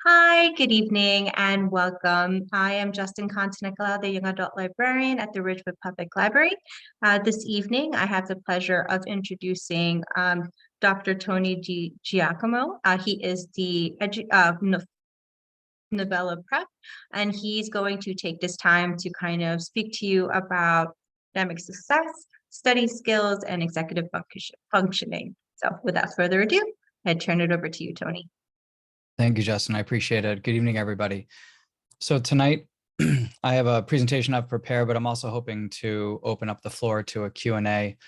Hi, good evening, and welcome. I am Justin Continicola, the Young Adult Librarian at the Ridgewood Public Library. This evening, I have the pleasure of introducing Dr. Tony Giacomo. He is the Novellaprep, and he's going to take this time to kind of speak to you about academic success, study skills, and executive functioning. So without further ado, I turn it over to you, Tony. Thank you, Justin. I appreciate it. Good evening, everybody. So tonight, I have a presentation I've prepared, but I'm also hoping to open up the floor to a Q&A.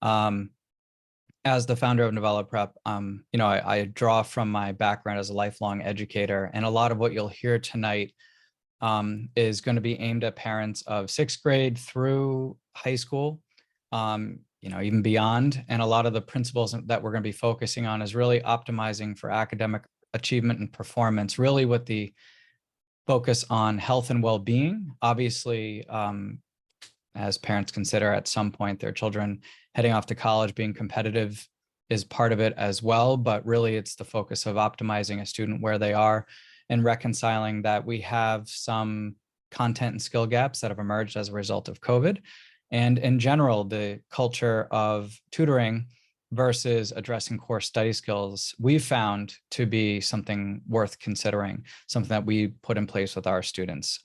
As the founder of Novellaprep, I draw from my background as a lifelong educator, and a lot of what you'll hear tonight is going to be aimed at parents of 6th grade through high school, even beyond. And a lot of the principles that we're going to be focusing on is really optimizing for academic achievement and performance, really with the focus on health and well-being. Obviously, as parents consider at some point their children heading off to college, being competitive is part of it as well, but really it's the focus of optimizing a student where they are and reconciling that we have some content and skill gaps that have emerged as a result of COVID. And in general, the culture of tutoring versus addressing core study skills, we've found to be something worth considering, something that we put in place with our students.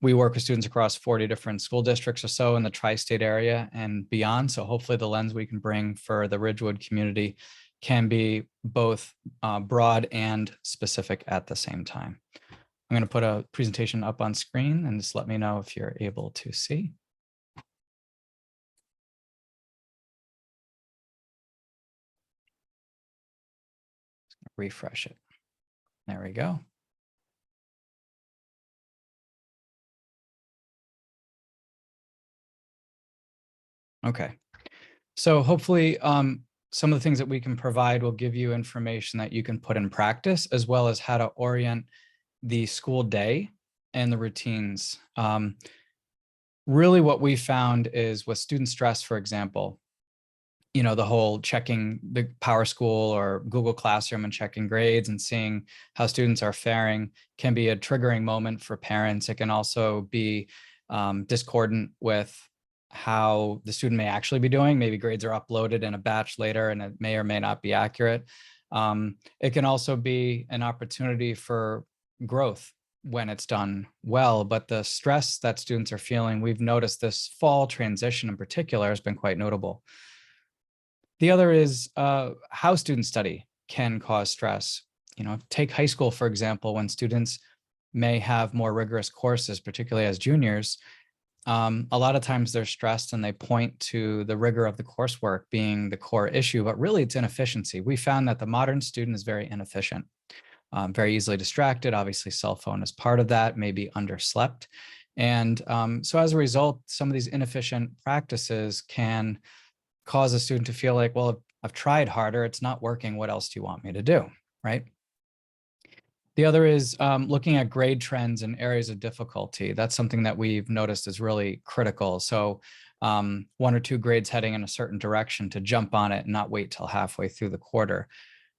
We work with students across 40 different school districts or so in the tri-state area and beyond. So hopefully the lens we can bring for the Ridgewood community can be both broad and specific at the same time. I'm going to put a presentation up on screen and just let me know if you're able to see. Refresh it. There we go. Okay, so hopefully some of the things that we can provide will give you information that you can put in practice, as well as how to orient the school day and the routines. Really what we found is with student stress, for example, the whole checking the PowerSchool or Google Classroom and checking grades and seeing how students are faring can be a triggering moment for parents. It can also be discordant with how the student may actually be doing. Maybe grades are uploaded in a batch later and it may or may not be accurate. It can also be an opportunity for growth when it's done well, but the stress that students are feeling, we've noticed this fall transition in particular has been quite notable. The other is how students study can cause stress. Take high school, for example, when students may have more rigorous courses, particularly as juniors, a lot of times they're stressed and they point to the rigor of the coursework being the core issue, but really it's inefficiency. We found that the modern student is very inefficient, very easily distracted. Obviously, cell phone is part of that, maybe underslept. And so as a result, some of these inefficient practices can cause a student to feel like, well, I've tried harder, it's not working, what else do you want me to do, right? The other is looking at grade trends and areas of difficulty. That's something that we've noticed is really critical. So 1 or 2 grades heading in a certain direction, to jump on it and not wait till halfway through the quarter.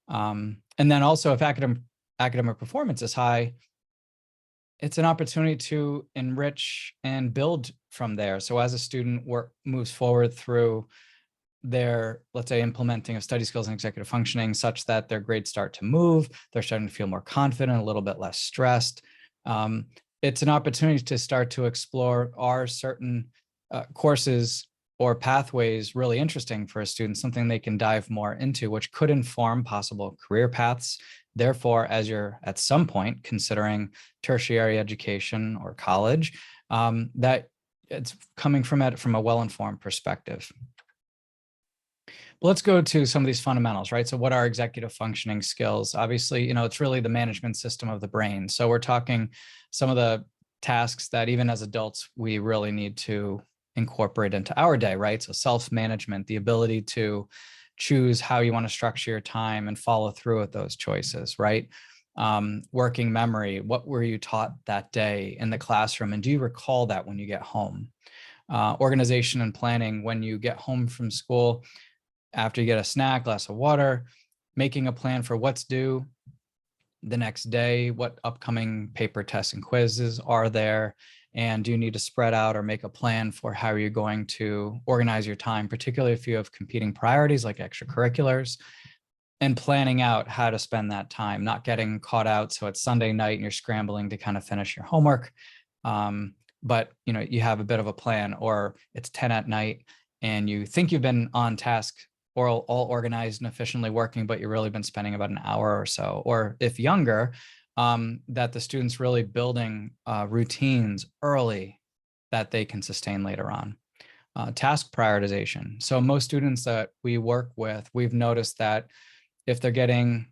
And then also if academic performance is high, it's an opportunity to enrich and build from there. So as a student moves forward through their, let's say, implementing of study skills and executive functioning such that their grades start to move, they're starting to feel more confident, a little bit less stressed. It's an opportunity to start to explore, are certain courses or pathways really interesting for a student, something they can dive more into, which could inform possible career paths. Therefore, as you're at some point considering tertiary education or college, that it's coming from it from a well-informed perspective. Let's go to some of these fundamentals, right? So what are executive functioning skills? Obviously, it's really the management system of the brain. So we're talking some of the tasks that even as adults, we really need to incorporate into our day, right? So self-management, the ability to choose how you want to structure your time and follow through with those choices, right? Working memory, what were you taught that day in the classroom? And do you recall that when you get home? Organization and planning, when you get home from school, after you get a snack, glass of water, making a plan for what's due, the next day, what upcoming paper tests and quizzes are there, and do you need to spread out or make a plan for how you're going to organize your time, particularly if you have competing priorities like extracurriculars, and planning out how to spend that time, not getting caught out. So it's Sunday night and you're scrambling to kind of finish your homework. But you have a bit of a plan, or it's 10 at night and you think you've been on task or all organized and efficiently working, but you've really been spending about an hour or so. Or if younger, that the student's really building routines early that they can sustain later on. Task prioritization. So most students that we work with, we've noticed that if they're getting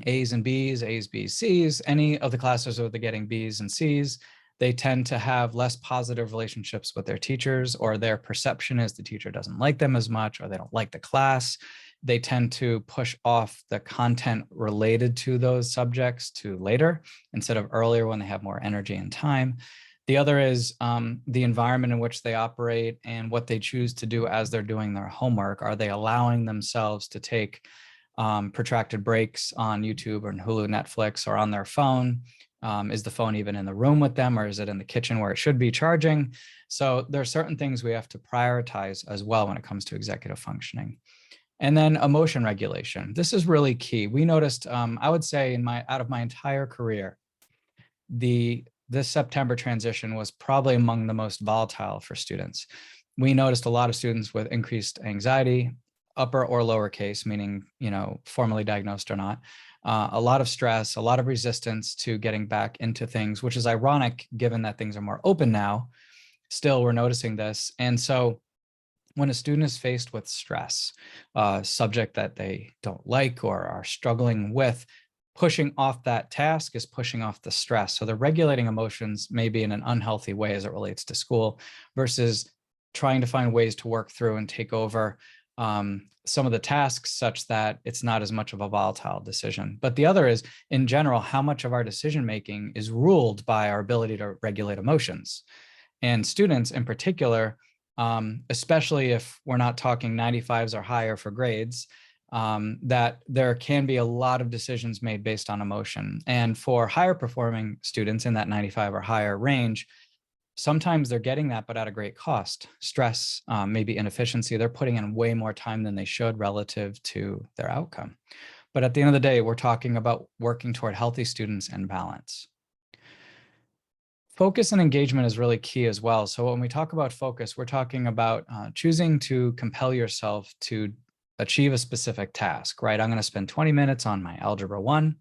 A's and B's, A's, B's, C's, any of the classes where they're getting B's and C's, they tend to have less positive relationships with their teachers, or their perception is the teacher doesn't like them as much, or they don't like the class. They tend to push off the content related to those subjects to later instead of earlier when they have more energy and time. The other is the environment in which they operate and what they choose to do as they're doing their homework. Are they allowing themselves to take protracted breaks on YouTube or Hulu, Netflix, or on their phone? Is the phone even in the room with them, or is it in the kitchen where it should be charging? So there are certain things we have to prioritize as well when it comes to executive functioning. And then emotion regulation. This is really key. We noticed, I would say out of my entire career, this September transition was probably among the most volatile for students. We noticed a lot of students with increased anxiety, upper or lowercase, meaning, formally diagnosed or not, a lot of stress, a lot of resistance to getting back into things, which is ironic given that things are more open now. Still, we're noticing this. And so when a student is faced with stress, a subject that they don't like or are struggling with, pushing off that task is pushing off the stress. So they're regulating emotions maybe in an unhealthy way as it relates to school, versus trying to find ways to work through and take over some of the tasks such that it's not as much of a volatile decision. But the other is, in general, how much of our decision-making is ruled by our ability to regulate emotions. And students in particular, especially if we're not talking 95s or higher for grades, that there can be a lot of decisions made based on emotion. And for higher performing students in that 95 or higher range, sometimes they're getting that, but at a great cost. Stress, maybe inefficiency. They're putting in way more time than they should relative to their outcome. But at the end of the day, we're talking about working toward healthy students and balance. Focus and engagement is really key as well. So when we talk about focus, we're talking about choosing to compel yourself to achieve a specific task, right? I'm going to spend 20 minutes on my Algebra 1.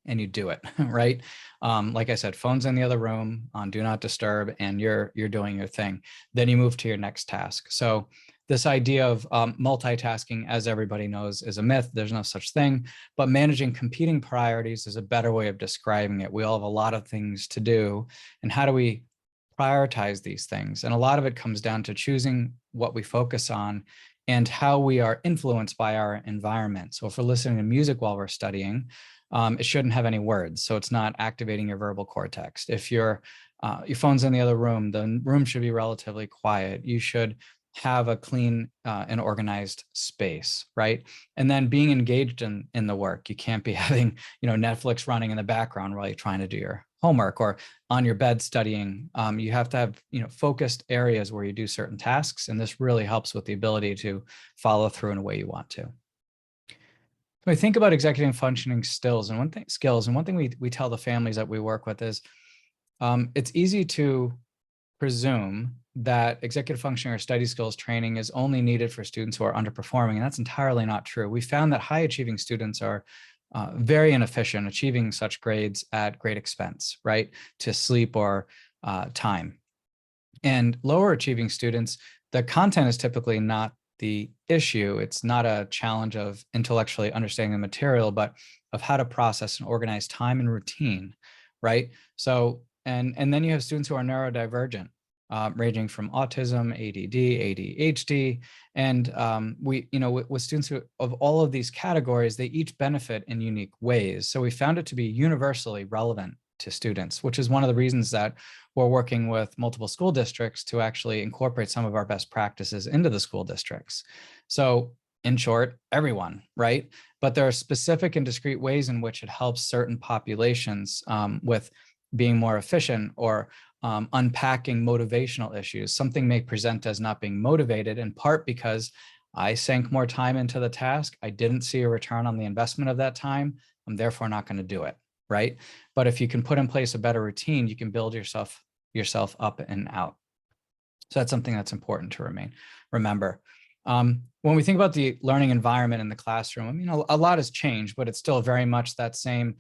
And you do it, right? Like I said, phone's in the other room on do not disturb, and you're doing your thing. Then you move to your next task. So this idea of multitasking, as everybody knows, is a myth. There's no such thing, but managing competing priorities is a better way of describing it. We all have a lot of things to do, and how do we prioritize these things? And a lot of it comes down to choosing what we focus on and how we are influenced by our environment. So if we're listening to music while we're studying, it shouldn't have any words, so it's not activating your verbal cortex. If your phone's in the other room, the room should be relatively quiet. You should have a clean and organized space, right? And then being engaged in the work. You can't be having Netflix running in the background while you're trying to do your homework, or on your bed studying. You have to have focused areas where you do certain tasks, and this really helps with the ability to follow through in a way you want to. When we think about executive functioning skills, and one thing we tell the families that we work with is it's easy to presume that executive functioning or study skills training is only needed for students who are underperforming, and that's entirely not true. We found that high achieving students are very inefficient, achieving such grades at great expense, right, to sleep or time. And lower achieving students, the content is typically not the issue. It's not a challenge of intellectually understanding the material, but of how to process and organize time and routine, right? So, and then you have students who are neurodivergent, ranging from autism, ADD, ADHD, and with students who, of all of these categories, they each benefit in unique ways. So we found it to be universally relevant to students, which is one of the reasons that we're working with multiple school districts to actually incorporate some of our best practices into the school districts. So In short, everyone, right? But there are specific and discrete ways in which it helps certain populations with being more efficient or unpacking motivational issues. Something may present as not being motivated, in part because I sank more time into the task. I didn't see a return on the investment of that time. I'm therefore not going to do it, right? But if you can put in place a better routine, you can build yourself up and out. So that's something that's important to remember. When we think about the learning environment in the classroom, you know, a lot has changed, but it's still very much that same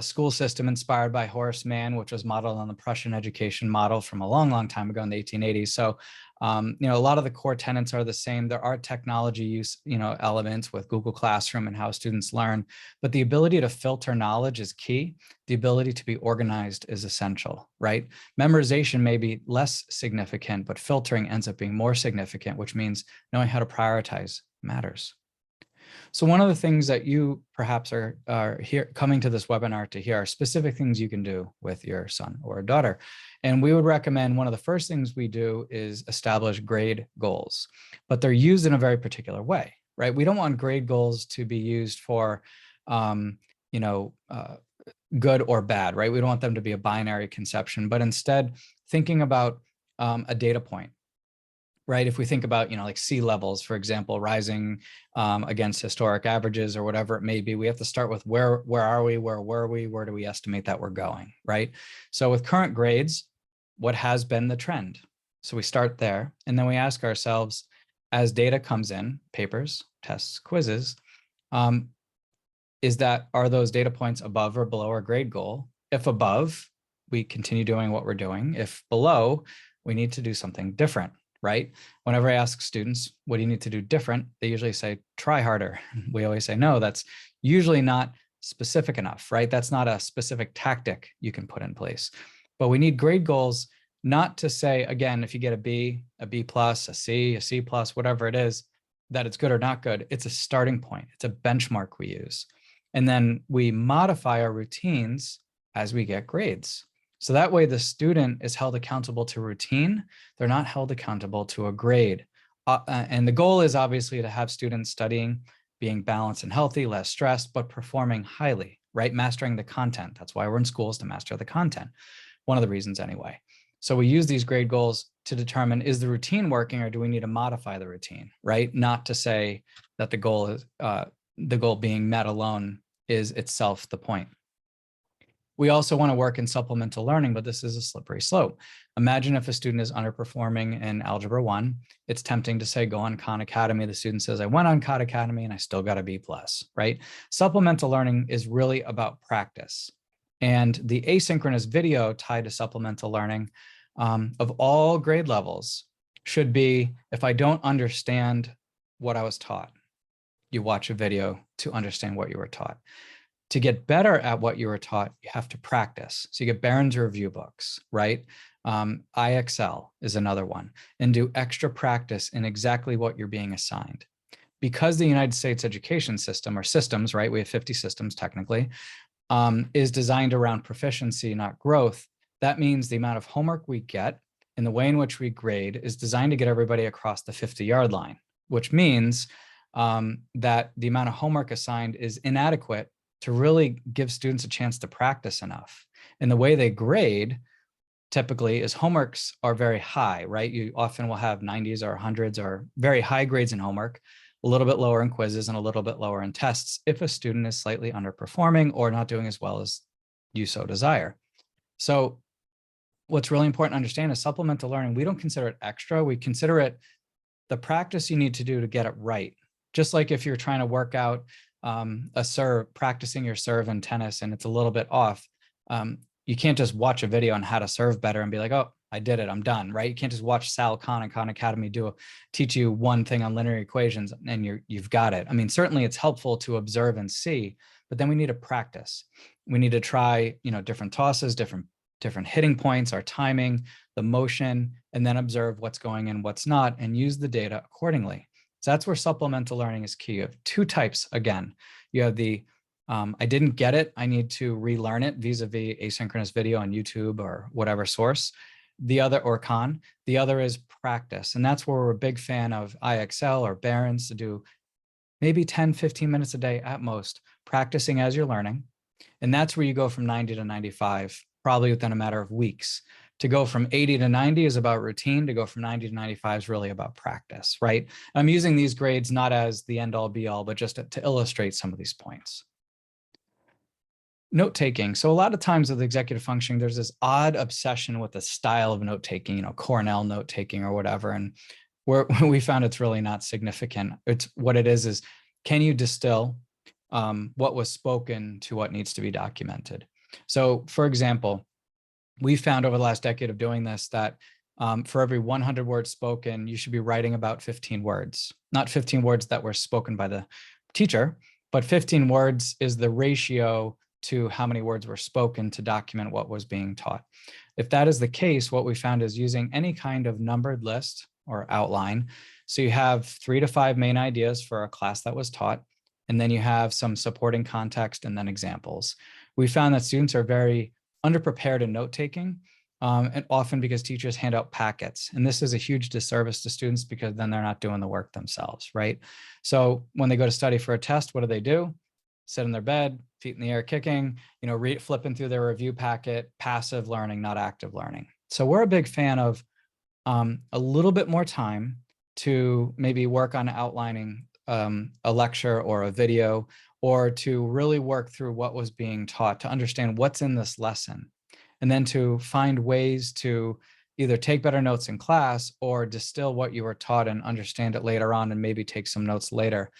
school system inspired by Horace Mann, which was modeled on the Prussian education model from a long, long time ago in the 1880s. So, you know, a lot of the core tenets are the same. There are technology use, you know, elements with Google Classroom and how students learn, but the ability to filter knowledge is key. The ability to be organized is essential, right? Memorization may be less significant, but filtering ends up being more significant, which means knowing how to prioritize matters. So one of the things that you perhaps are here coming to this webinar to hear are specific things you can do with your son or daughter. And we would recommend one of the first things we do is establish grade goals, but they're used in a very particular way, right? We don't want grade goals to be used for, you know, good or bad, right? We don't want them to be a binary conception, but instead thinking about a data point, right? If we think about, you know, like sea levels, for example, rising against historic averages or whatever it may be, we have to start with where are we, where were we, where do we estimate that we're going, right? So with current grades, what has been the trend? So we start there, and then we ask ourselves, as data comes in, papers, tests, quizzes, are those data points above or below our grade goal? If above, we continue doing what we're doing. If below, we need to do something different, right? Whenever I ask students, what do you need to do different? They usually say, try harder. We always say, no, that's usually not specific enough, right? That's not a specific tactic you can put in place. But we need grade goals, not to say, again, if you get a B plus, a C plus, whatever it is, that it's good or not good. It's a starting point. It's a benchmark we use. And then we modify our routines as we get grades. So that way the student is held accountable to routine. They're not held accountable to a grade. And the goal is obviously to have students studying, being balanced and healthy, less stressed, but performing highly, right? Mastering the content. That's why we're in schools, to master the content. One of the reasons anyway. So we use these grade goals to determine, is the routine working or do we need to modify the routine, right? Not to say that the goal being met alone is itself the point. We also want to work in supplemental learning, but this is a slippery slope. Imagine if a student is underperforming in Algebra 1, it's tempting to say, go on Khan Academy. The student says, I went on Khan Academy and I still got a B+, right? Supplemental learning is really about practice. And the asynchronous video tied to supplemental learning of all grade levels should be, if I don't understand what I was taught, you watch a video to understand what you were taught. To get better at what you were taught, you have to practice. So you get Barron's review books, right? IXL is another one, and do extra practice in exactly what you're being assigned. Because the United States education system, or systems, right? We have 50 systems technically, is designed around proficiency, not growth. That means the amount of homework we get and the way in which we grade is designed to get everybody across the 50-yard line, which means that the amount of homework assigned is inadequate to really give students a chance to practice enough. And the way they grade typically is homeworks are very high, right? You often will have 90s or 100s or very high grades in homework, a little bit lower in quizzes and a little bit lower in tests if a student is slightly underperforming or not doing as well as you so desire. So what's really important to understand is supplemental learning, we don't consider it extra. We consider it the practice you need to do to get it right. Just like if you're trying to work out a serve, practicing your serve in tennis and it's a little bit off, you can't just watch a video on how to serve better and be like, oh, I did it, I'm done, right? You can't just watch Sal Khan and Khan Academy teach you one thing on linear equations and you've got it. I mean, certainly it's helpful to observe and see, but then we need to practice. We need to try, you know, different tosses, different hitting points, our timing, the motion, and then observe what's going in, what's not, and use the data accordingly. So that's where supplemental learning is key. You have two types, again. You have the, I didn't get it, I need to relearn it vis-a-vis asynchronous video on YouTube or whatever source. The other, or Khan, the other is practice. And that's where we're a big fan of IXL or Barron's to do maybe 10, 15 minutes a day at most, practicing as you're learning. And that's where you go from 90 to 95, probably within a matter of weeks. To go from 80 to 90 is about routine. To go from 90 to 95 is really about practice, right? I'm using these grades not as the end all be all, but just to illustrate some of these points. Note taking. So a lot of times with executive functioning, there's this odd obsession with the style of note taking, Cornell note taking or whatever. And we found it's really not significant. It's what it is can you distill what was spoken to what needs to be documented? So for example, we found over the last decade of doing this that for every 100 words spoken, you should be writing about 15 words, not 15 words that were spoken by the teacher, but 15 words is the ratio to how many words were spoken to document what was being taught. If that is the case, what we found is using any kind of numbered list or outline. So you have 3 to 5 main ideas for a class that was taught, and then you have some supporting context and then examples. We found that students are very underprepared in note-taking, and often because teachers hand out packets. And this is a huge disservice to students because then they're not doing the work themselves, right? So when they go to study for a test, what do? Sit in their bed, feet in the air kicking, flipping through their review packet, passive learning, not active learning. So we're a big fan of a little bit more time to maybe work on outlining a lecture or a video, or to really work through what was being taught to understand what's in this lesson, and then to find ways to either take better notes in class or distill what you were taught and understand it later on and maybe take some notes later.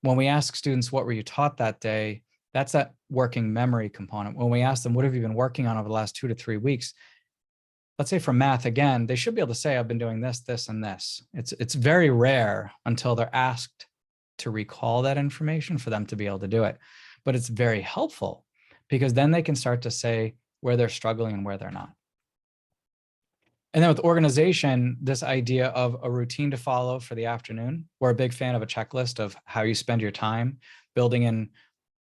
When we ask students, what were you taught that day? That's that working memory component. When we ask them, what have you been working on over the last 2 to 3 weeks? Let's say for math, again, they should be able to say, I've been doing this, this, and this. It's very rare until they're asked to recall that information for them to be able to do it. But it's very helpful because then they can start to say where they're struggling and where they're not. And then with organization, this idea of a routine to follow for the afternoon, we're a big fan of a checklist of how you spend your time, building in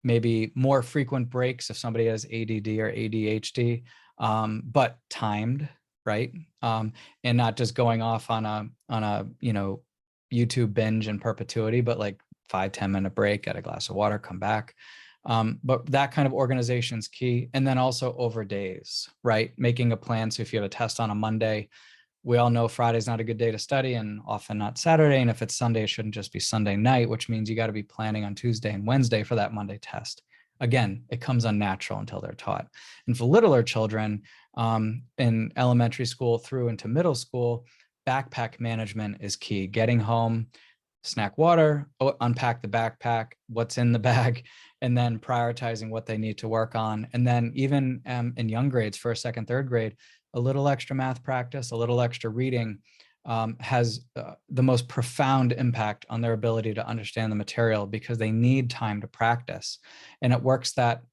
maybe more frequent breaks if somebody has ADD or ADHD, but timed, right? And not just going off on a YouTube binge in perpetuity, but like 5-10 minute break, get a glass of water, come back. But that kind of organization is key. And then also over days, right? Making a plan. So if you have a test on a Monday, we all know Friday's not a good day to study and often not Saturday. And if it's Sunday, it shouldn't just be Sunday night, which means you got to be planning on Tuesday and Wednesday for that Monday test. Again, it comes unnatural until they're taught. And for littler children in elementary school through into middle school, backpack management is key. Getting home, snack water, unpack the backpack, what's in the bag, and then prioritizing what they need to work on. And then even in young grades, first, second, third grade, a little extra math practice, a little extra reading has the most profound impact on their ability to understand the material because they need time to practice. And it works that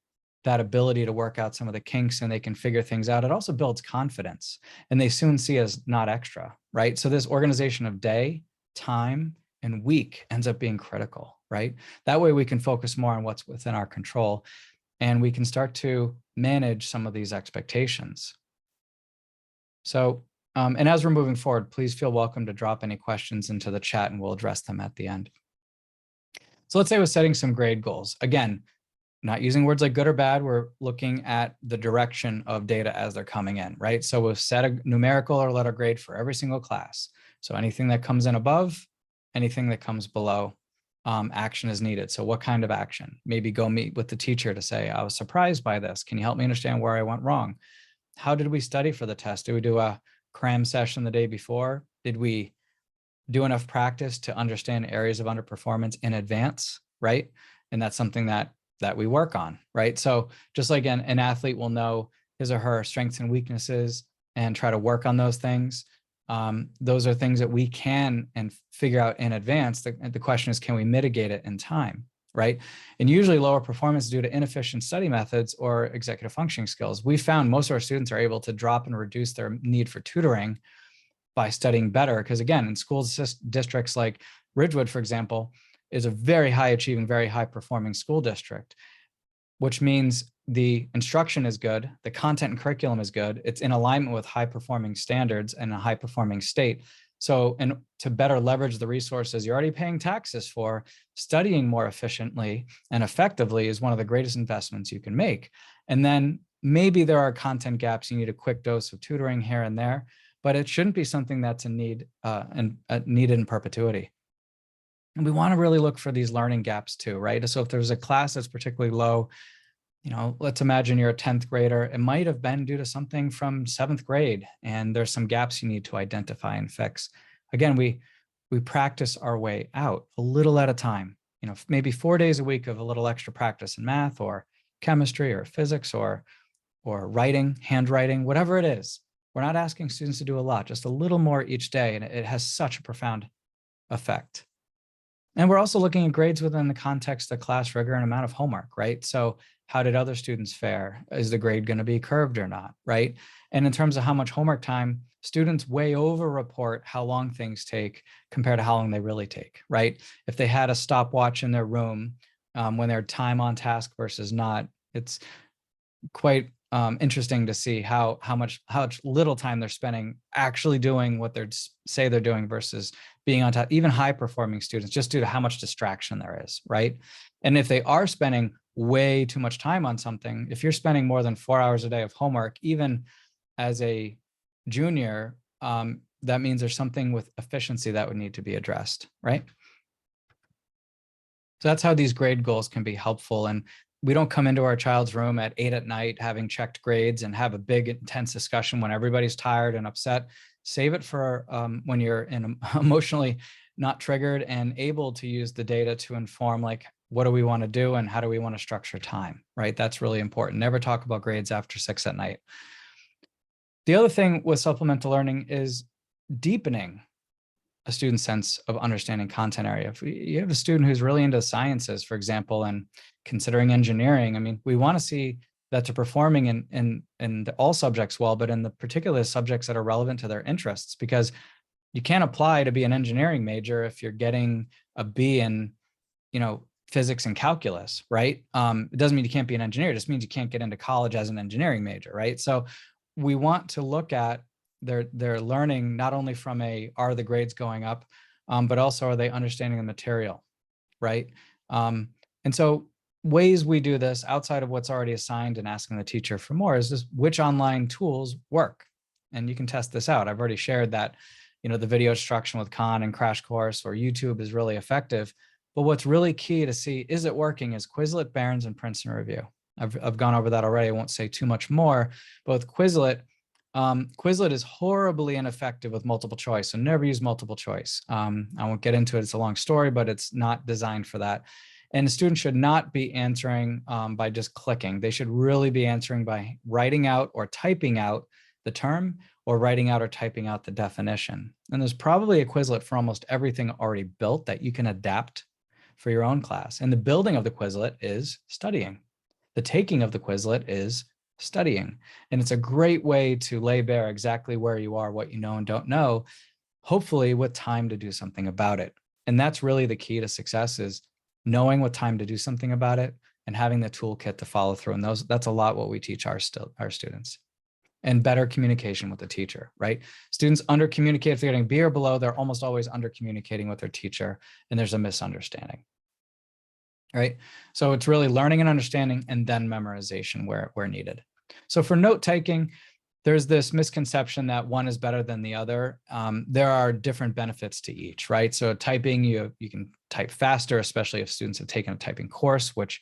ability to work out some of the kinks and they can figure things out. It also builds confidence and they soon see as not extra, right? So this organization of day, time, and week ends up being critical, right? That way we can focus more on what's within our control and we can start to manage some of these expectations. So, and as we're moving forward, please feel welcome to drop any questions into the chat and we'll address them at the end. So let's say we're setting some grade goals. Again, not using words like good or bad, we're looking at the direction of data as they're coming in, right? So we'll set a numerical or letter grade for every single class. So anything that comes in above, anything that comes below, action is needed. So what kind of action? Maybe go meet with the teacher to say, I was surprised by this. Can you help me understand where I went wrong? How did we study for the test? Did we do a cram session the day before? Did we do enough practice to understand areas of underperformance in advance, right? And that's something that we work on, right? So just like an athlete will know his or her strengths and weaknesses and try to work on those things. Those are things that we can and figure out in advance. The question is, can we mitigate it in time, right? And usually lower performance due to inefficient study methods or executive functioning skills. We found most of our students are able to drop and reduce their need for tutoring by studying better. Because again, in school districts like Ridgewood, for example, is a very high achieving, very high performing school district, which means the instruction is good, the content and curriculum is good, it's in alignment with high performing standards and a high performing state. So, and to better leverage the resources you're already paying taxes for, studying more efficiently and effectively is one of the greatest investments you can make. And then maybe there are content gaps. You need a quick dose of tutoring here and there, but it shouldn't be something that's a need needed in perpetuity. And we want to really look for these learning gaps too, right? So if there's a class that's particularly low, let's imagine you're a 10th grader. It might have been due to something from 7th grade, and there's some gaps you need to identify and fix. Again, we practice our way out a little at a time. Maybe 4 days a week of a little extra practice in math or chemistry or physics or writing, handwriting, whatever it is. We're not asking students to do a lot, just a little more each day, and it has such a profound effect. And we're also looking at grades within the context of class rigor and amount of homework, right? So how did other students fare? Is the grade going to be curved or not, right? And in terms of how much homework time, students way over report how long things take compared to how long they really take, right? If they had a stopwatch in their room when they're time on task versus not, it's quite interesting to see how much little time they're spending actually doing what they say they're doing versus being on top. Even high performing students, just due to how much distraction there is, right? And if they are spending way too much time on something, if you're spending more than 4 hours a day of homework, even as a junior, that means there's something with efficiency that would need to be addressed, right? So that's how these grade goals can be helpful. And we don't come into our child's room at 8 at night having checked grades and have a big intense discussion when everybody's tired and upset. Save it for when you're emotionally not triggered and able to use the data to inform, like, what do we want to do and how do we want to structure time, right? That's really important. Never talk about grades after 6 at night. The other thing with supplemental learning is deepening a student's sense of understanding content area. If you have a student who's really into sciences, for example, and considering engineering, I mean, we want to see that they're performing in all subjects well, but in the particular subjects that are relevant to their interests, because you can't apply to be an engineering major if you're getting a B in, physics and calculus, right? It doesn't mean you can't be an engineer. It just means you can't get into college as an engineering major, right? So we want to look at their learning not only from are the grades going up, but also are they understanding the material, right? And so ways we do this outside of what's already assigned and asking the teacher for more is just which online tools work. And you can test this out. I've already shared that, the video instruction with Khan and Crash Course or YouTube is really effective. But what's really key to see, is it working, is Quizlet, Barron's, and Princeton Review. I've gone over that already. I won't say too much more, but with Quizlet, Quizlet is horribly ineffective with multiple choice, so never use multiple choice. I won't get into it, it's a long story, but it's not designed for that. And the student should not be answering by just clicking. They should really be answering by writing out or typing out the term, or writing out or typing out the definition. And there's probably a Quizlet for almost everything already built that you can adapt for your own class. And the building of the Quizlet is studying. The taking of the Quizlet is studying. And it's a great way to lay bare exactly where you are, what you know and don't know, hopefully with time to do something about it. And that's really the key to success, is knowing what time to do something about it and having the toolkit to follow through. And that's a lot what we teach our students. And better communication with the teacher, right? Students under communicate. If they're getting B or below, they're almost always under communicating with their teacher, and there's a misunderstanding. Right? So it's really learning and understanding and then memorization where needed. So for note taking, there's this misconception that one is better than the other. There are different benefits to each, right? So typing, you can type faster, especially if students have taken a typing course, which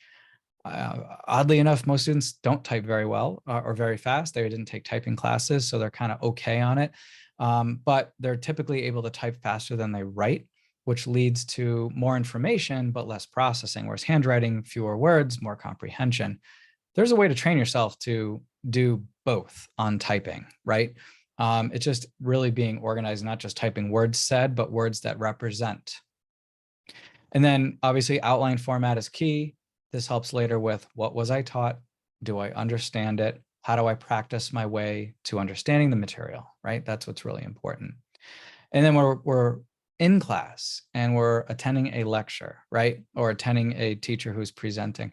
oddly enough, most students don't type very well or very fast. They didn't take typing classes, so they're kind of okay on it. But they're typically able to type faster than they write, which leads to more information, but less processing, whereas handwriting, fewer words, more comprehension. There's a way to train yourself to do both on typing, right? It's just really being organized, not just typing words said, but words that represent. And then obviously outline format is key. This helps later with, what was I taught? Do I understand it? How do I practice my way to understanding the material, right? That's what's really important. And then we're in class and we're attending a lecture, right? Or attending a teacher who's presenting.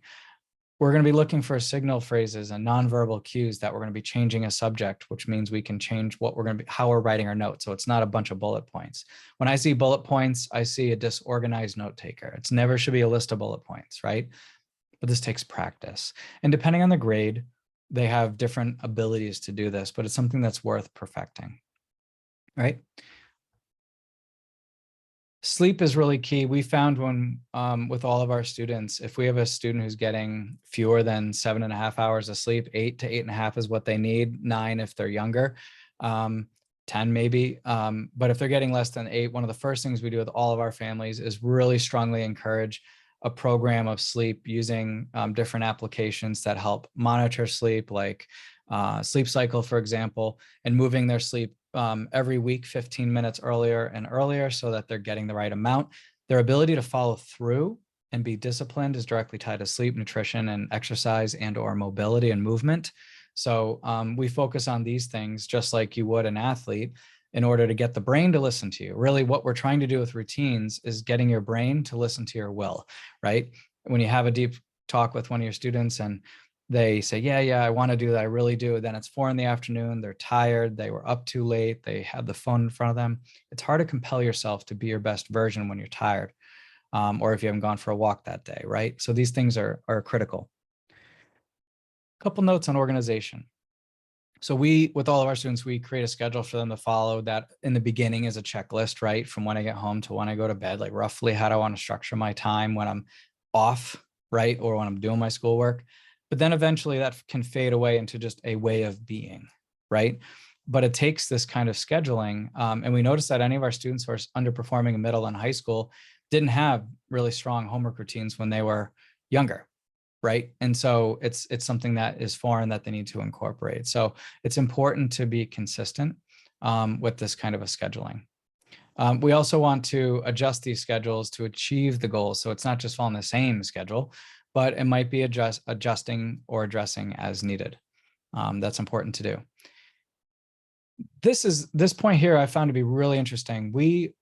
we're going to be looking for signal phrases and nonverbal cues that we're going to be changing a subject, which means we can change what we're going to be, how we're writing our notes. So it's not a bunch of bullet points. When I see bullet points, I see a disorganized note taker. It's never should be a list of bullet points, right? But this takes practice. And depending on the grade, they have different abilities to do this, but it's something that's worth perfecting, right? Sleep is really key. We found when with all of our students, if we have a student who's getting fewer than 7.5 hours of sleep, 8 to 8.5 is what they need, 9 if they're younger, 10 maybe. But if they're getting less than 8, one of the first things we do with all of our families is really strongly encourage a program of sleep using different applications that help monitor sleep, like Sleep Cycle, for example, and moving their sleep every week 15 minutes earlier and earlier so that they're getting the right amount. Their ability to follow through and be disciplined is directly tied to sleep, nutrition, and exercise and or mobility and movement. So we focus on these things just like you would an athlete in order to get the brain to listen to you. Really, what we're trying to do with routines is getting your brain to listen to your will, right? When you have a deep talk with one of your students and they say, yeah, I want to do that. I really do. Then it's 4 p.m. They're tired. They were up too late. They had the phone in front of them. It's hard to compel yourself to be your best version when you're tired, or if you haven't gone for a walk that day, right? So these things are critical. A couple notes on organization. So we, with all of our students, we create a schedule for them to follow that in the beginning is a checklist, right? From when I get home to when I go to bed, like roughly how do I want to structure my time when I'm off, right? Or when I'm doing my schoolwork. But then eventually that can fade away into just a way of being, right? But it takes this kind of scheduling. And we noticed that any of our students who are underperforming in middle and high school didn't have really strong homework routines when they were younger, right? And so it's something that is foreign that they need to incorporate. So it's important to be consistent with this kind of a scheduling. We also want to adjust these schedules to achieve the goals. So it's not just following the same schedule, but it might be adjusting or addressing as needed. That's important to do. This point here I found to be really interesting. We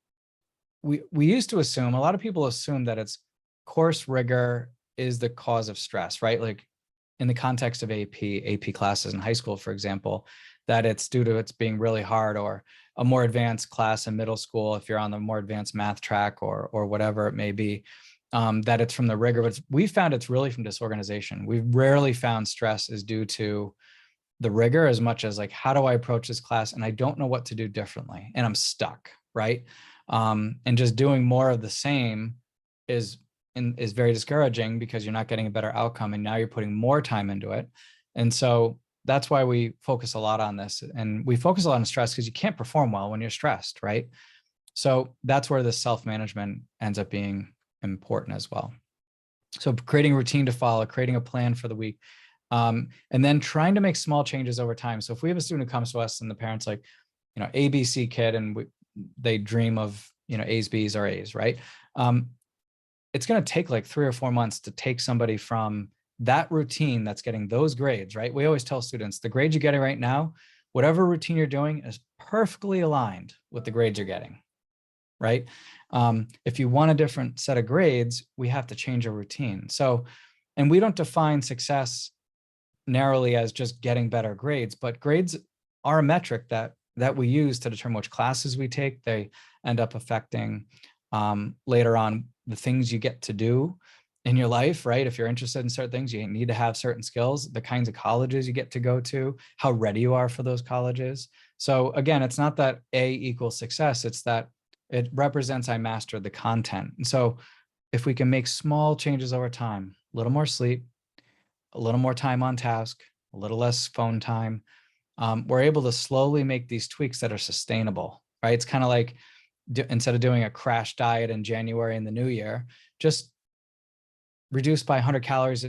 used to assume, a lot of people assume that it's course rigor is the cause of stress, right? Like in the context of AP classes in high school, for example, that it's due to it's being really hard, or a more advanced class in middle school, if you're on the more advanced math track or whatever it may be, that it's from the rigor. But we found it's really from disorganization. We've rarely found stress is due to the rigor as much as like, how do I approach this class? And I don't know what to do differently and I'm stuck, right? And just doing more of the same is very discouraging because you're not getting a better outcome and now you're putting more time into it. And so that's why we focus a lot on this. And we focus a lot on stress because you can't perform well when you're stressed, right? So that's where the self-management ends up being important as well. So creating a routine to follow, creating a plan for the week, and then trying to make small changes over time. So if we have a student who comes to us and the parents like, ABC kid, and they dream of, A's, B's, or A's, right? It's going to take like 3 or 4 months to take somebody from that routine that's getting those grades, right? We always tell students the grades you're getting right now, whatever routine you're doing is perfectly aligned with the grades you're getting, right? If you want a different set of grades, we have to change a routine. So, and we don't define success narrowly as just getting better grades, but grades are a metric that we use to determine which classes we take. They end up affecting later on the things you get to do in your life, right? If you're interested in certain things, you need to have certain skills, the kinds of colleges you get to go to, how ready you are for those colleges. So again, it's not that A equals success, it's that it represents I mastered the content. And so if we can make small changes over time, a little more sleep, a little more time on task, a little less phone time, we're able to slowly make these tweaks that are sustainable, right? It's kind of like instead of doing a crash diet in January and the new year, just reduce by 100 calories,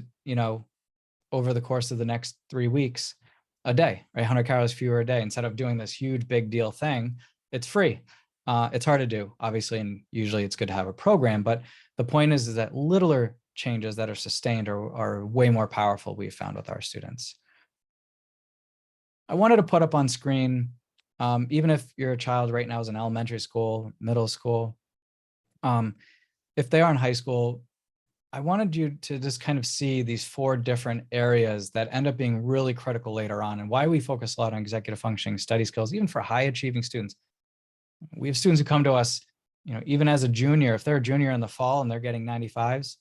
over the course of the next 3 weeks a day, right? 100 calories fewer a day. Instead of doing this huge big deal thing, it's free. It's hard to do, obviously, and usually it's good to have a program. But the point is that littler changes that are sustained are way more powerful, we've found with our students. I wanted to put up on screen, even if your child right now is in elementary school, middle school, if they are in high school, I wanted you to just kind of see these 4 different areas that end up being really critical later on, and why we focus a lot on executive functioning, study skills, even for high achieving students. We have students who come to us, even as a junior, if they're a junior in the fall and they're getting 95s,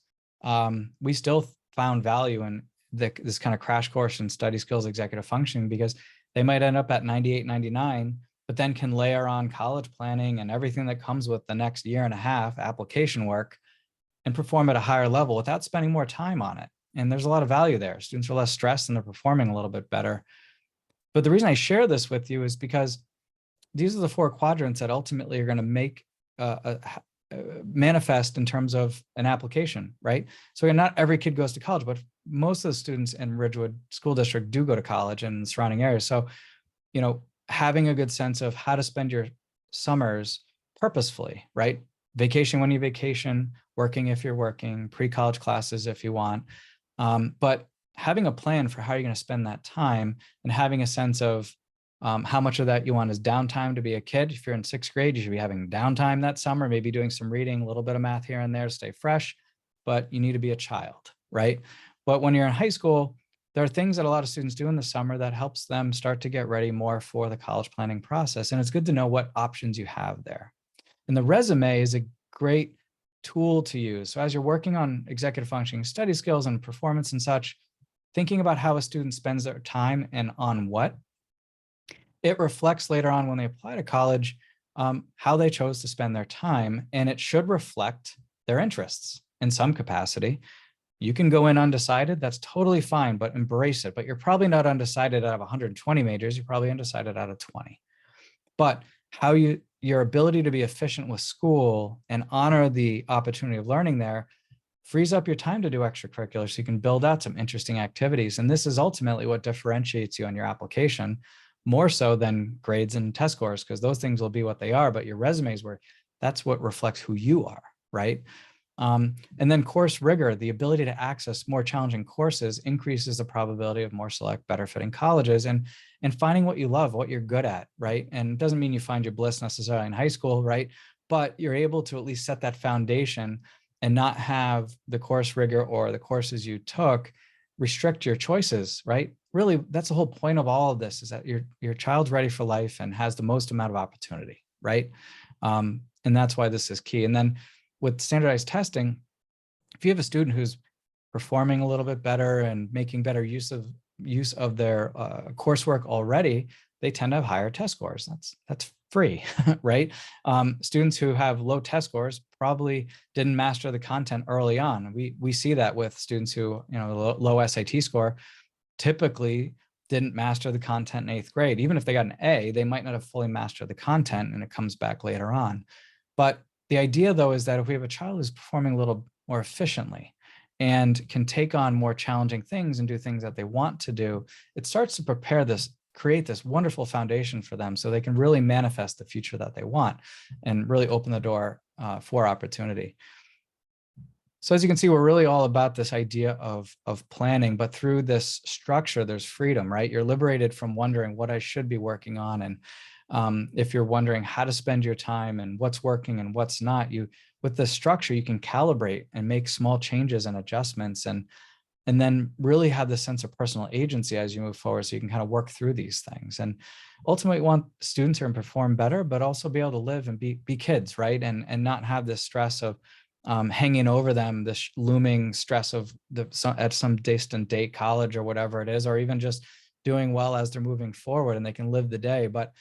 we still found value in this kind of crash course in study skills, executive functioning, because they might end up at 98, 99, but then can layer on college planning and everything that comes with the next year and a half application work and perform at a higher level without spending more time on it. And there's a lot of value there. Students are less stressed and they're performing a little bit better. But the reason I share this with you is because these are the 4 quadrants that ultimately are going to make manifest in terms of an application, right? So again, not every kid goes to college, but most of the students in Ridgewood School District do go to college and surrounding areas. So, having a good sense of how to spend your summers purposefully, right? Vacation when you vacation, working if you're working, pre-college classes if you want. But having a plan for how you're going to spend that time and having a sense of how much of that you want is downtime to be a kid. If you're in 6th grade, you should be having downtime that summer, maybe doing some reading, a little bit of math here and there to stay fresh, but you need to be a child, right? But when you're in high school, there are things that a lot of students do in the summer that helps them start to get ready more for the college planning process. And it's good to know what options you have there. And the resume is a great tool to use. So as you're working on executive functioning study skills and performance and such, thinking about how a student spends their time and on what, it reflects later on when they apply to college, how they chose to spend their time, and it should reflect their interests in some capacity. You can go in undecided, that's totally fine, but embrace it. But you're probably not undecided out of 120 majors, you're probably undecided out of 20. But your ability to be efficient with school and honor the opportunity of learning there frees up your time to do extracurriculars so you can build out some interesting activities. And this is ultimately what differentiates you on your application, more so than grades and test scores, because those things will be what they are, but your resumes that's what reflects who you are, right? And then course rigor, the ability to access more challenging courses increases the probability of more select, better fitting colleges and finding what you love, what you're good at, right? And it doesn't mean you find your bliss necessarily in high school, right? But you're able to at least set that foundation and not have the course rigor or the courses you took restrict your choices, right? Really, that's the whole point of all of this, is that your child's ready for life and has the most amount of opportunity, right? And that's why this is key. And then with standardized testing, if you have a student who's performing a little bit better and making better use of their coursework already, they tend to have higher test scores. That's free, right? Students who have low test scores probably didn't master the content early on. We see that with students who, low SAT score, typically didn't master the content in 8th grade. Even if they got an A, they might not have fully mastered the content, and it comes back later on. But the idea, though, is that if we have a child who's performing a little more efficiently and can take on more challenging things and do things that they want to do, it starts to create this wonderful foundation for them so they can really manifest the future that they want and really open the door for opportunity. So as you can see, we're really all about this idea of planning, but through this structure, there's freedom, right? You're liberated from wondering what I should be working on. And if you're wondering how to spend your time and what's working and what's not, with this structure, you can calibrate and make small changes and adjustments and then really have this sense of personal agency as you move forward, so you can kind of work through these things. And ultimately, we want students to perform better, but also be able to live and be kids, right? And not have this stress of hanging over them, this looming stress of at some distant date, college or whatever it is, or even just doing well as they're moving forward and they can live the day. But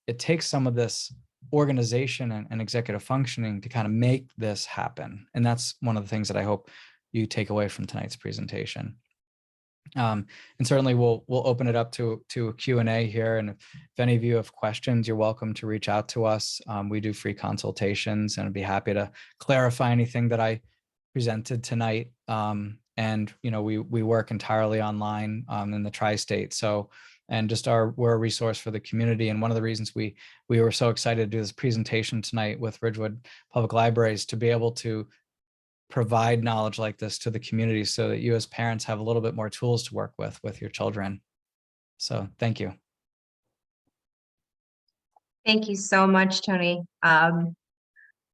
it takes some of this organization and executive functioning to kind of make this happen. And that's one of the things that I hope you take away from tonight's presentation. And certainly we'll open it up to a Q&A here. And if any of you have questions, you're welcome to reach out to us. We do free consultations, and I'd be happy to clarify anything that I presented tonight. And we work entirely online in the tri-state. So, and just we're a resource for the community. And one of the reasons we were so excited to do this presentation tonight with Ridgewood Public Libraries, to be able to provide knowledge like this to the community so that you as parents have a little bit more tools to work with your children. So thank you. Thank you so much, Tony.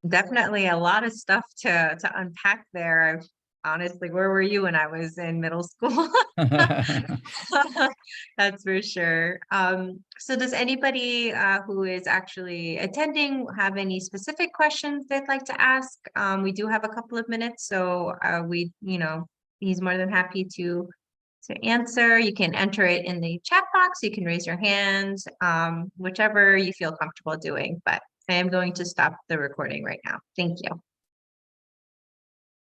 Definitely a lot of stuff to unpack there. honestly, where were you when I was in middle school? That's for sure. So does anybody who is actually attending have any specific questions they'd like to ask? We do have a couple of minutes, so he's more than happy to answer. You can enter it in the chat box. You can raise your hand, whichever you feel comfortable doing. But I am going to stop the recording right now. Thank you.